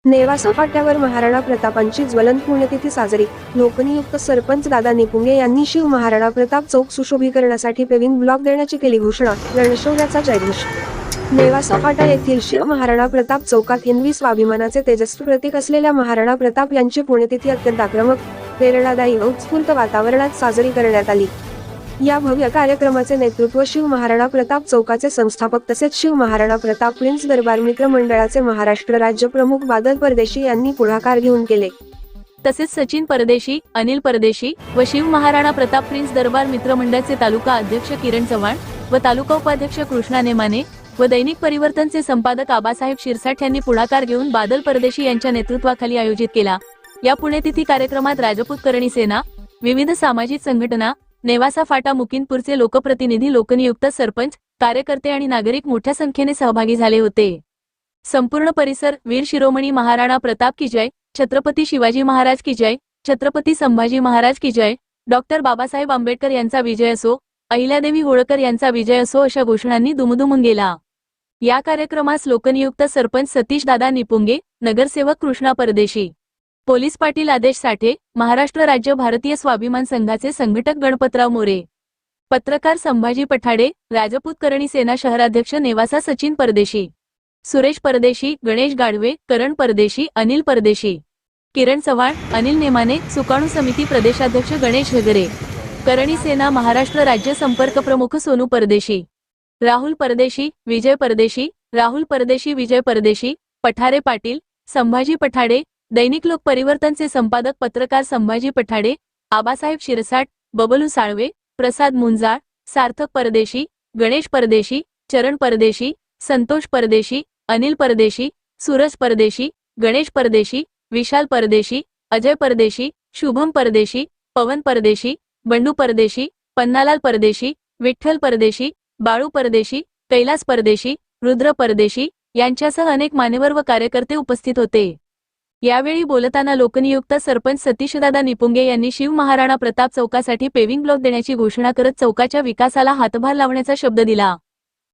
नेवासा फाट्यावर महाराणा प्रतापांची ज्वलंत पुण्यतिथी साजरी. लोकनियुक्त सरपंच दादा निपुंगे यांनी शिव महाराणा प्रताप चौक सुशोभीकरणासाठी पेविंग ब्लॉक देण्याची केली घोषणा. रणशौर्याचा जयघोष. नेवासा फाटा येथील शिव महाराणा प्रताप चौकात हिंदवी स्वाभिमानाचे तेजस्वी प्रतीक असलेल्या महाराणा प्रताप यांची पुण्यतिथी अत्यंत आक्रमक, प्रेरणादायी व उत्स्फूर्त वातावरणात साजरी करण्यात आली. या भव्य कार्यक्रमाचे नेतृत्व शिव महाराणा प्रताप चौकाचे संस्थापक तसेच शिव महाराणा प्रताप प्रिन्स दरबार मित्र मंडळाचे महाराष्ट्र राज्य प्रमुख बादल परदेशी यांनी पुढाकार घेऊन केले. तसेच सचिन परदेशी, अनिल परदेशी व शिव महाराणा प्रताप प्रिन्स दरबार मित्र मंडळाचे तालुका अध्यक्ष किरण चव्हाण व तालुका उपाध्यक्ष कृष्णा नेमाने व दैनिक परिवर्तनचे संपादक आबासाहेब शिरसाट यांनी पुढाकार घेऊन बादल परदेशी यांच्या नेतृत्वाखाली आयोजित केला. या पुण्यतिथी कार्यक्रमात राजपूत करणी सेना, विविध सामाजिक संघटना, नेवासा फाटा मुकिंदपूरचे लोकप्रतिनिधी, लोकनियुक्त सरपंच, कार्यकर्ते आणि नागरिक मोठ्या संख्येने सहभागी झाले होते. संपूर्ण परिसर वीर शिरोमणी महाराणा प्रताप की जय, छत्रपती शिवाजी महाराज की जय, छत्रपती संभाजी महाराज की जय, डॉक्टर बाबासाहेब आंबेडकर यांचा विजय असो, अहिल्यादेवी होळकर यांचा विजय असो अशा घोषणांनी दुमदुमून गेला. या कार्यक्रमास लोकनियुक्त सरपंच सतीश दादा निपुंगे, नगरसेवक कृष्णा परदेशी, पोलीस पाटील आदेश साठे, महाराष्ट्र राज्य भारतीय स्वाभिमान संघाचे संघटक गणपतराव मोरे, पत्रकार संभाजी पठाडे, राजपूत करणी सेना शहराध्यक्ष नेवासा सचिन परदेशी, सुरेश परदेशी, गणेश गाढवे, करण परदेशी, अनिल परदेशी, किरण चव्हाण, अनिल नेमाने, सुकाणू समिती प्रदेशाध्यक्ष गणेश हेगरे, करणी सेना महाराष्ट्र राज्य संपर्क प्रमुख सोनू परदेशी, राहुल परदेशी, विजय परदेशी, राहुल परदेशी, विजय परदेशी, पठारे पाटील, संभाजी पठाडे, दैनिक लोक परिवर्तनचे संपादक पत्रकार संभाजी पठाडे, आबासाहेब शिरसाट, बबलू साळवे, प्रसाद मुंजाळ, सार्थक परदेशी, गणेश परदेशी, चरण परदेशी, संतोष परदेशी, अनिल परदेशी, सूरज परदेशी, गणेश परदेशी, विशाल परदेशी, अजय परदेशी, शुभम परदेशी, पवन परदेशी, बंडू परदेशी, पन्नालाल परदेशी, विठ्ठल परदेशी, बाळू परदेशी, कैलास परदेशी, रुद्र परदेशी यांच्यासह अनेक मान्यवर व कार्यकर्ते उपस्थित होते. यावेळी बोलताना लोकनियुक्त सरपंच सतीशदादा निपुंगे यांनी शिव महाराणा प्रताप चौकासाठी पेविंग ब्लॉक देण्याची घोषणा करत चौकाच्या विकासाला हातभार लावण्याचा शब्द दिला.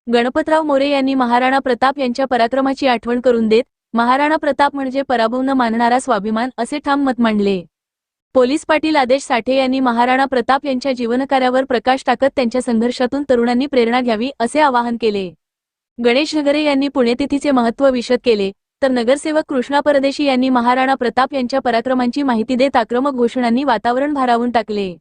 गणपतराव मोरे यांनी महाराणा प्रताप यांच्या पराक्रमाची आठवण करून देत महाराणा प्रताप म्हणजे पराभव न मानणारा स्वाभिमान असे ठाम मत मांडले. पोलीस पाटील आदेश साठे यांनी महाराणा प्रताप यांच्या जीवनकार्यावर प्रकाश टाकत त्यांच्या संघर्षातून तरुणांनी प्रेरणा घ्यावी असे आवाहन केले. गणेश हेगरे यांनी पुण्यतिथीचे महत्त्व विशद केले, तर नगरसेवक कृष्णा परदेशी यांनी महाराणा प्रताप यांच्या पराक्रमांची माहिती देत आक्रमक घोषणांनी वातावरण भारावून टाकले.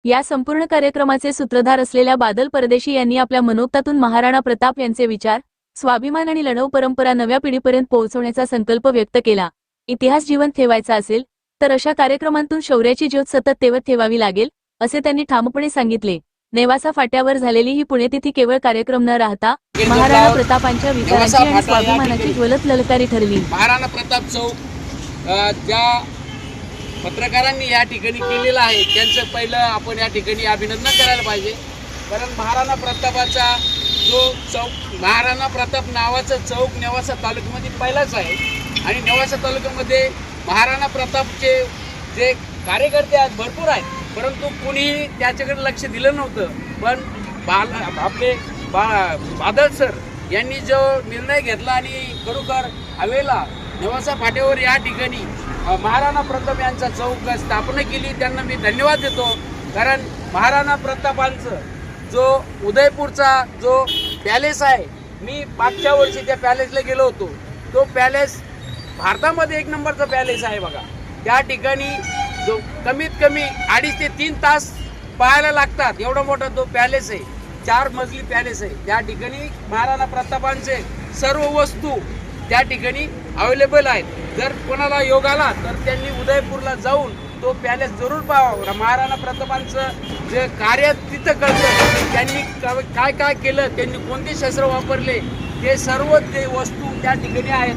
या संपूर्ण कार्यक्रमाचे सूत्रधार असलेल्या बादल परदेशी यांनी आपल्या मनोगतातून महाराणा प्रताप यांचे विचार, स्वाभिमान आणि लढाऊ परंपरा नव्या पिढीपर्यंत पोहोचवण्याचा संकल्प व्यक्त केला. इतिहास जिवंत ठेवायचा असेल तर अशा कार्यक्रमांतून शौर्याची ज्योत सतत तेवत ठेवावी लागेल असे त्यांनी ठामपणे सांगितले. नेवासा फाट्यावर झालेली ही पुण्यतिथी केवळ कार्यक्रम न राहता महाराणा प्रतापांच्या विचारांची आणि स्वाभिमानाची ज्वलंत ललकारी ठरली. महाराणा प्रताप चौक ज्या पत्रकारांनी या ठिकाणी केलेलं आहे त्यांचं पहिलं आपण या ठिकाणी अभिनंदन करायला पाहिजे. कारण महाराणा प्रतापाचा जो चौक, महाराणा प्रताप नावाचं चौक नेवासा तालुक्यामध्ये पहिलाच आहे आणि नेवासा तालुक्यामध्ये महाराणा प्रतापचे जे कार्यकर्ते आहेत भरपूर आहेत, परंतु कुणीही त्याच्याकडे लक्ष दिलं नव्हतं. पण आपले बादल सर यांनी जो निर्णय घेतला आणि खरोखर हवेला नेवासा फाट्यावर या ठिकाणी महाराणा प्रताप यांचा चौक स्थापना केली, त्यांना मी धन्यवाद देतो. कारण महाराणा प्रतापांचं जो उदयपूरचा जो पॅलेस आहे, मी मागच्या वर्षी त्या पॅलेसला गेलो होतो. तो पॅलेस भारतामध्ये 1 नंबरचा पॅलेस आहे बघा. त्या ठिकाणी जो कमीत कमी 2.5 ते 3 तास पाहायला लागतात, एवढा मोठा तो पॅलेस आहे. 4 मजली पॅलेस आहे. त्या ठिकाणी महाराणा प्रतापांचे सर्व वस्तू त्या ठिकाणी अवेलेबल आहेत. जर कोणाला योग आला तर त्यांनी उदयपूरला जाऊन तो पॅलेस जरूर पाहावा. महाराणा प्रतापांचं जे कार्य तिथं कळतं, त्यांनी काय काय केलं, त्यांनी कोणते शस्त्र वापरले, ते सर्व ते वस्तू त्या ठिकाणी आहेत.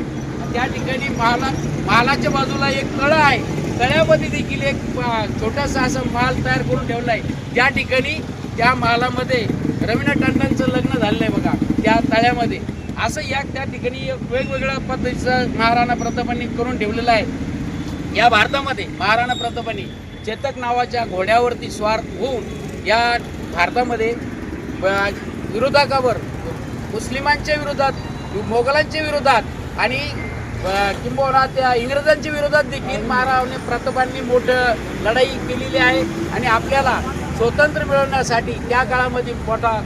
त्या ठिकाणी महालाच्या बाजूला एक तळं आहे, तळ्यामध्ये देखील एक छोटासा असा महाल तयार करून ठेवला आहे. त्या ठिकाणी त्या महालामध्ये रवींद्र टंडनचं लग्न झालेलं आहे बघा त्या तळ्यामध्ये. असं त्या ठिकाणी वेगवेगळ्या पद्धतीचं महाराणा प्रतापांनी करून ठेवलेलं आहे. या भारतामध्ये महाराणा प्रतापांनी चेतक नावाच्या घोड्यावरती स्वार होऊन या भारतामध्ये विरोधकावर, मुस्लिमांच्या विरोधात, मोगलांच्या विरोधात आणि किंबहुना त्या इंग्रजांच्या विरोधात देखील महाराणी प्रतापांनी मोठं लढाई केलेली आहे आणि आपल्याला स्वातंत्र्य मिळवण्यासाठी त्या काळामध्ये मोठा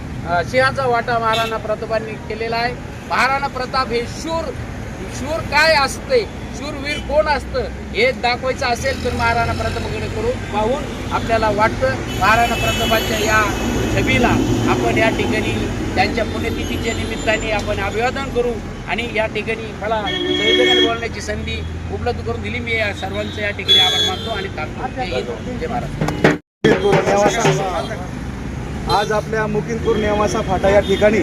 सिंहाचा वाटा महाराणा प्रतापांनी केलेला आहे. महाराणा प्रताप हे शूर काय असते, शूरवीर कोण असतं हे दाखवायचं असेल तर महाराणा प्रतापाकडे पाहून आपल्याला वाटतं. महाराणा प्रतापांच्या या छबीला आपण या ठिकाणी त्यांच्या पुण्यतिथीच्या निमित्ताने आपण अभिवादन करू आणि या ठिकाणी मला संविधानाने बोलण्याची संधी उपलब्ध करून दिली. मी या सर्वांचं या ठिकाणी आभार मानतो आणि तात्पुरते जय महाराष्ट्र. आज आपल्या मुकिंदपूर नेवासा फाटा या ठिकाणी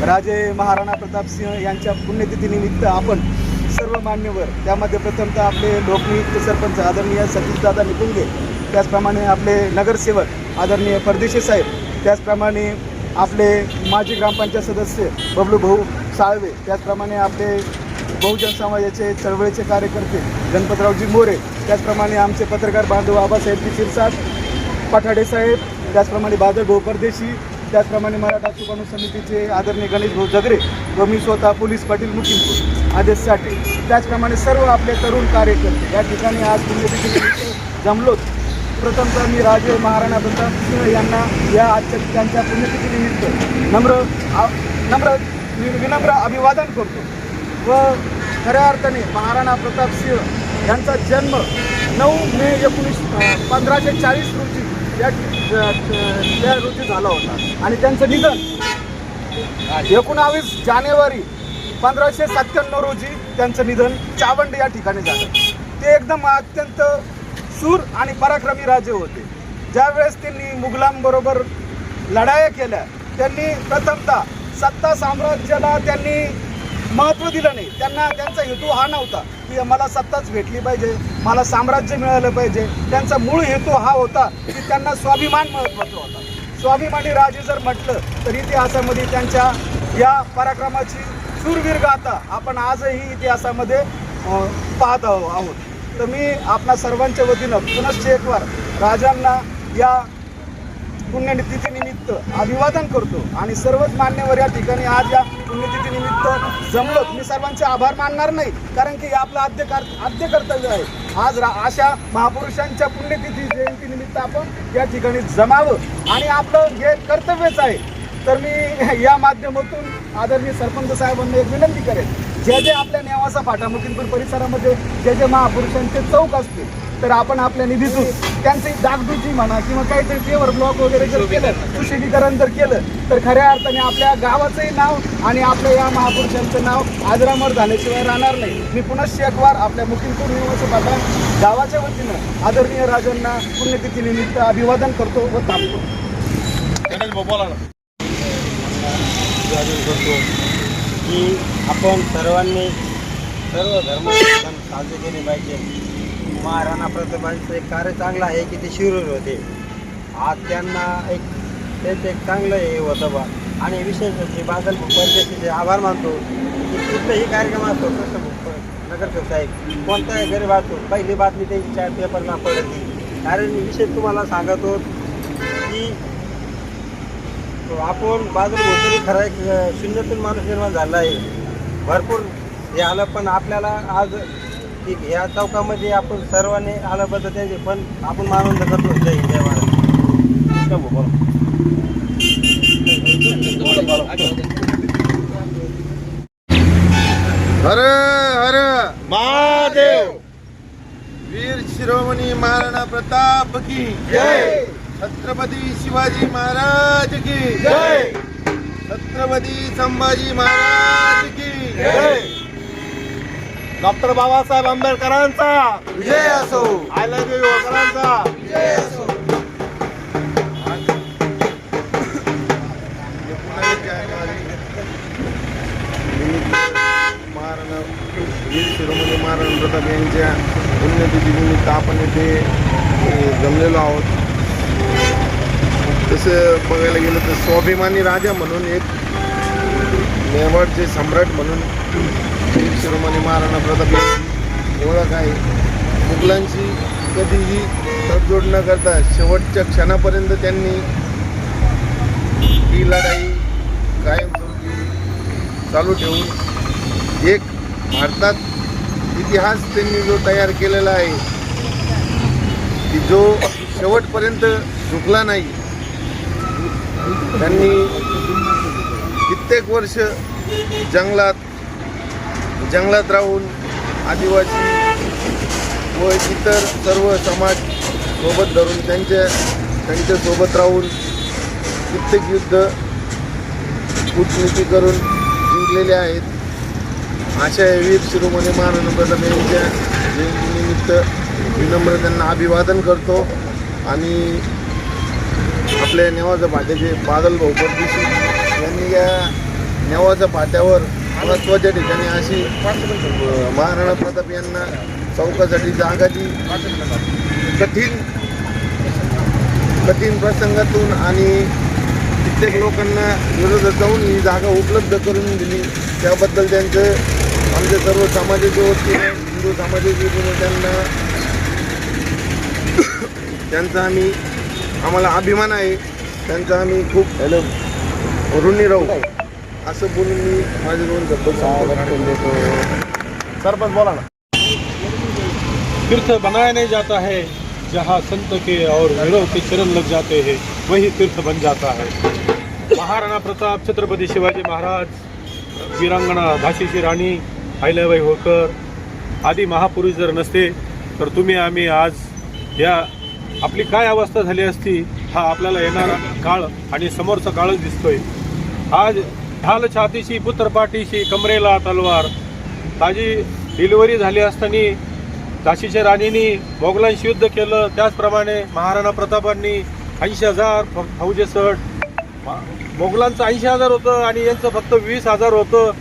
राजे महाराणा प्रताप सिंह यांच्या पुण्यतिथीनिमित्त आपण सर्व मान्यवर, त्यामध्ये प्रथमतः आपले लोकनियुक्त सरपंच आदरणीय सतीशदादा निपुंगे, त्याचप्रमाणे आपले नगरसेवक आदरणीय परदेशी साहेब, त्याचप्रमाणे आपले माजी ग्रामपंचायत सदस्य बबलू भाऊ साळवे, त्याचप्रमाणे आपले बहुजन समाजाचे चळवळीचे कार्यकर्ते गणपतरावजी मोरे, त्याचप्रमाणे आमचे पत्रकार बांधव आबासाहेब शिरसाट पठाडे साहेब, त्याचप्रमाणे बादल भाऊ परदेशी, त्याचप्रमाणे मराठा सुकाणू समितीचे आदरणीय गणेश भाऊ जगरे व मी स्वतः पोलीस पाटील मुकिंदपूर आदेश साठी, त्याचप्रमाणे सर्व आपले तरुण कार्यकर्ते या ठिकाणी आज पुण्यतिथीनिमित्त जमलोत. प्रथमतः मी राजे महाराणा प्रताप सिंह यांना या आजच्या त्यांच्या पुण्यतिथीनिमित्त विनम्र अभिवादन करतो व खऱ्या अर्थाने महाराणा प्रताप सिंह यांचा जन्म 9 मे 1540 रोजी त्या रोजी झाला होता आणि त्यांचं निधन 19 जानेवारी 1597 रोजी त्यांचं निधन चावंड या ठिकाणी झालं. ते एकदम अत्यंत शूर आणि पराक्रमी राजे होते. ज्यावेळेस त्यांनी मुघलांबरोबर लढाया केल्या, त्यांनी प्रथमतः सत्ता साम्राज्याला त्यांनी महत्त्व दिलं नाही. त्यांचा हेतू हा नव्हता की मला सत्ताच भेटली पाहिजे, मला साम्राज्य मिळालं पाहिजे. त्यांचा मूळ हेतू हा होता की त्यांना स्वाभिमान महत्त्वाचा होता. स्वाभिमानी राजे जर म्हटलं तर इतिहासामध्ये त्यांच्या या पराक्रमाची शूरवीर गाथा आपण आजही इतिहासामध्ये पाहत आहोत. तर मी आपणा सर्वांच्या वतीनं पुनश्च एक वार राजांना या पुण्यतिथीनिमित्त अभिवादन करतो आणि सर्वच मान्यवर या ठिकाणी आज या पुण्यतिथीनिमित्त जमलो. मी सर्वांचे आभार मानणार नाही, कारण की आपलं आद्य कर्तव्य आहे. आज अशा महापुरुषांच्या पुण्यतिथी जयंतीनिमित्त आपण या ठिकाणी जमावं आणि आपलं हे कर्तव्यच आहे. तर मी या माध्यमातून आदरणीय सरपंच साहेबांना एक विनंती करेन, जे आपल्या नेवासा फाटा मुकिंदपूर परिसरामध्ये जे महापुरुषांचे चौक असतील तर आपण आपल्या निधीतून त्यांची डागडुजी म्हणा किंवा काहीतरी पेवर ब्लॉक वगैरे जर केलं, सुशोभीकरण जर केलं तर खऱ्या अर्थाने आपल्या गावाचंही नाव आणि आपल्या या महापुरुषांचं नाव आजरामर झाल्याशिवाय राहणार नाही. मी पुनश्च एक वार आपल्या मुकिंदपूर नेवासा फाटा गावाच्या वतीनं आदरणीय राजांना पुण्यतिथीनिमित्त अभिवादन करतो व थांबतो. करतो की आपण सर्वांनी सर्व धर्म सण साजरे केले पाहिजे. महाराणा प्रतापांचं एक कार्य चांगलं आहे की ते शूर होते. आज त्यांना त्यांचं एक चांगलं हे होतं बा. आणि विशेष म्हणजे बादल परदेशीचे आभार मानतो की कुठलाही कार्यक्रम असतो कसं नगरसेवक साहेब कोणताही गरीब असतो पहिली बातमी त्यांच्या पेपरला पडते. कारण विशेष तुम्हाला सांगतो की आपण बाजूला भोसरी खरा एक शून्यातून माणूस निर्माण झाला आहे. भरपूर हे आलं पण आपल्याला आज ठीक ह्या चौकामध्ये आपण सर्वांनी आल्याबद्दल त्यांचे पण आपण आनंद करतो. जय जय महाराज. हर हर महादेव. वीर शिरोमणी महाराणा प्रताप की जय. छत्रपती शिवाजी महाराज की जय. छत्रपती संभाजी महाराज की जय. डॉक्टर बाबासाहेब आंबेडकरांचा विजय असो. आय लव्ह यू होळकरांचा विजय असो. महाराणा वीर शिरोमणी महाराणा प्रताप यांच्या पुण्यतिथीनिमित्त आपण इथे जमलेलो आहोत. तसं बघायला गेलं तर स्वाभिमानी राजा म्हणून एक मेवाडचे सम्राट म्हणून वीर शिरोमणी महाराणा प्रताप यांची ओळख आहे. मुघलांशी कधीही तडजोड न करता शेवटच्या क्षणापर्यंत त्यांनी ही लढाई कायमस्वरूपी चालू ठेवून एक भारतात इतिहास त्यांनी जो तयार केलेला आहे की जो शेवटपर्यंत झुकला नाही. त्यांनी कित्येक वर्ष जंगलात राहून आदिवासी व इतर सर्व समाज सोबत धरून त्यांच्या सोबत राहून कित्येक युद्ध कूटनीती करून जिंकलेले आहेत. अशा वीर शिरोमणी महाराणा प्रताप यांच्या जयंतीनिमित्त विनम्र त्यांना अभिवादन करतो. आणि आपल्या नेवाजा फाट्याचे बादल भाऊ परदेशी यांनी या नेवाजा फाट्यावर महत्त्वाच्या ठिकाणी अशी महाराणा प्रताप यांना चौकासाठी जागाची कठीण प्रसंगातून आणि कित्येक लोकांना विरोधात जाऊन ही जागा उपलब्ध करून दिली. त्याबद्दल त्यांचं आमच्या सर्व समाजाच्या वतीने हिंदू समाजाच्या वतीने त्यांचा आम्हाला अभिमान आहे. त्यांचा आम्ही खूप ऋणी राहू असं बोलून मी माझे दोन शब्द देतो. सरपंच बोला ना. तीर्थ बनाया नहीं जाता है, जहाँ संत के और वीरों के चरण लग जाते हैं वही तीर्थ बन जाता है. महाराणा प्रताप, छत्रपती शिवाजी महाराज, वीरांगणा झाशीची राणी अहिल्याबाई होळकर आदी महापुरुष जर नसते तर तुम्ही आम्ही आज या आपली काय अवस्था झाली असती हा आपल्याला येणारा काळ आणि समोरचा काळच दिसतोय. आज ढाल छातीशी पुत्र पाठीशी कमरेला तलवार. ताजी डिलिव्हरी झाली असताना झाशीच्या राणींनी मोगलांशी युद्ध केलं. त्याचप्रमाणे महाराणा प्रतापांनी 80,000 फौजेसट. मोगलांचं 80,000 होतं आणि यांचं फक्त 20,000 होतं.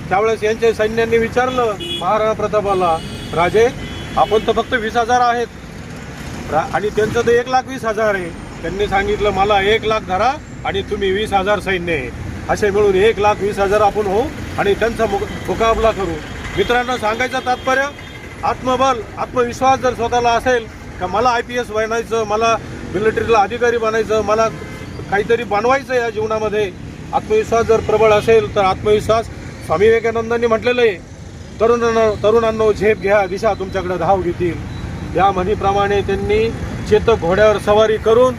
त्यावेळेस यांच्या सैन्यांनी विचारलं महाराणा प्रतापाला, राजे आपण तर फक्त 20,000 आहेत आणि त्यांचं तर 1,20,000 आहे. त्यांनी सांगितलं मला 1,00,000 धरा आणि तुम्ही 20,000 सैन्य आहे. असे मिळून 1,20,000 आपण होऊ आणि त्यांचा मुकाबला करू. मित्रांनो, सांगायचं तात्पर्य आत्मबल, आत्मविश्वास जर स्वतःला असेल का मला IPS बनायचं, मला मिलिटरीला अधिकारी बनायचं, मला काहीतरी बनवायचं या जीवनामध्ये, आत्मविश्वास जर प्रबळ असेल तर आत्मविश्वास स्वामी विवेकानंदांनी म्हटलेलं आहे, तरुणांनो झेप घ्या, दिशा तुमच्याकडे धाव घेतील. या म्हणीप्रमाणे त्यांनी चेतक घोड्यावर सवारी करून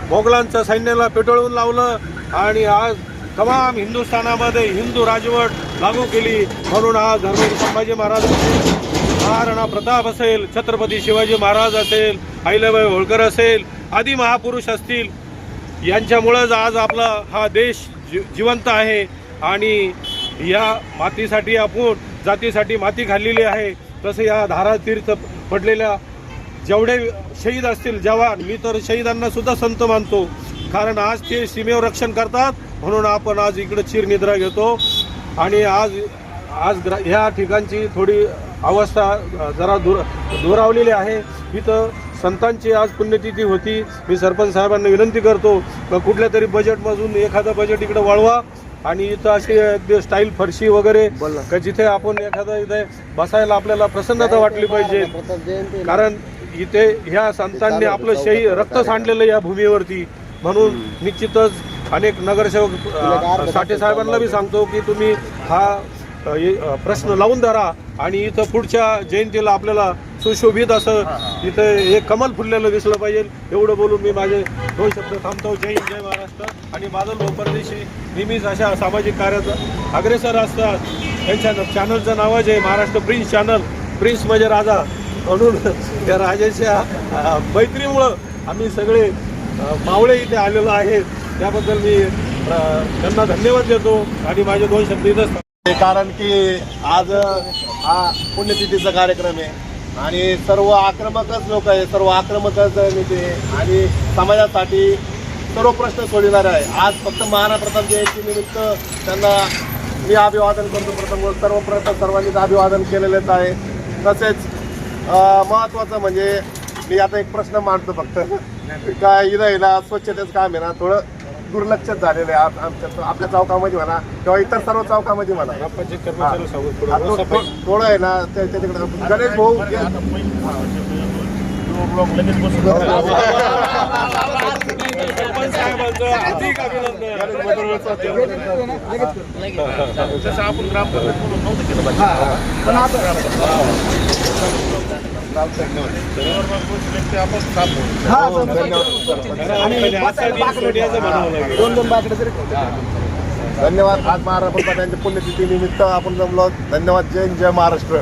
मोगलांच्या सैन्याला पेटळून लावलं आणि आज तमाम हिंदुस्थानामध्ये हिंदू राजवट लागू केली. म्हणून आज धर्मवीर संभाजी महाराज असेल, महाराणा प्रताप असेल, छत्रपती शिवाजी महाराज असेल, अहिल्याबाई होळकर असेल, आदी महापुरुष असतील, यांच्यामुळेच आज आपला हा देश जिवंत आहे. आणि या मातीसाठी आपण जातीसाठी माती खाल्लेली आहे. तसं या धारा तीर्थ पडलेल्या जेवढे शहीद असतील जवान, मी तर शहीदांना सुद्धा संत मानतो, कारण आज ते सीमेवर रक्षण करतात. म्हणून आपण आज इकडे चिरनिद्रा घेतो. आणि आज ह्या ठिकाणची थोडी अवस्था जरा दुरावलेली आहे. इथं संतांची आज पुण्यतिथी होती. मी सरपंच साहेबांना विनंती करतो की कुठल्या तरी बजेटमधून एखादं बजेट इकडे वळवा आणि इथं अशी स्टाईल फरशी वगैरे का जिथे आपण एखादं इथे बसायला आपल्याला प्रसन्नता वाटली पाहिजे. कारण इथे ह्या संतांनी आपलं रक्त सांडलेलं या भूमीवरती. म्हणून निश्चितच अनेक नगरसेवक साठे साहेबांना बी सांगतो की तुम्ही हा प्रश्न लावून धरा आणि इथं पुढच्या जयंतीला आपल्याला सुशोभित असं इथं हे कमल फुललेलं दिसलं पाहिजे. एवढं बोलून मी माझे 2 शब्द थांबतो. जय हिंद, जय महाराष्ट्र. आणि बादल भाऊ परदेशी नेहमीच अशा सामाजिक कार्यात अग्रेसर असतात. त्यांच्या चॅनलचं नावच आहे महाराष्ट्र प्रिन्स चॅनल. प्रिन्स म्हणजे राजा, म्हणून त्या राजाच्या मैत्रीमुळं आम्ही सगळे मावळे इथे आलेलो आहे. त्याबद्दल मी त्यांना धन्यवाद देतो आणि माझे 2 शब्द इथंच. कारण की आज हा पुण्यतिथीचा कार्यक्रम आहे आणि सर्व आक्रमकच लोक आहे, सर्व आक्रमकच नेते आणि समाजासाठी सर्व प्रश्न सोडविणारे आहे. आज फक्त महाराणा प्रताप जयंतीनिमित्त त्यांना मी अभिवादन करतो. सर्वप्रथम सर्वांनीच अभिवादन केलेलंच आहे. तसेच महत्त्वाचं म्हणजे मी आता एक प्रश्न मांडतो फक्त काय इथं ना स्वच्छतेचं काम आहे ना थोडं दुर्लक्षित झालेलं आहे आपल्या चौकामध्ये म्हणा किंवा इतर सर्व चौकामध्ये म्हणा. थोडं आहे ना त्याच्याकडे गणेश भाऊ अधिक अभिनंदन. आपण ग्रामपंचायत हा, हो, जमलं. धन्यवाद. आणि पहिले हातचा बाकडं- दिवस याचं म्हणावं लागेल. दोन बाकडं जरी ठेवले. धन्यवाद. आज महाराणा प्रताप यांच्या पुण्यतिथी निमित्त आपण जमलो. धन्यवाद. जय हिंद, जय महाराष्ट्र.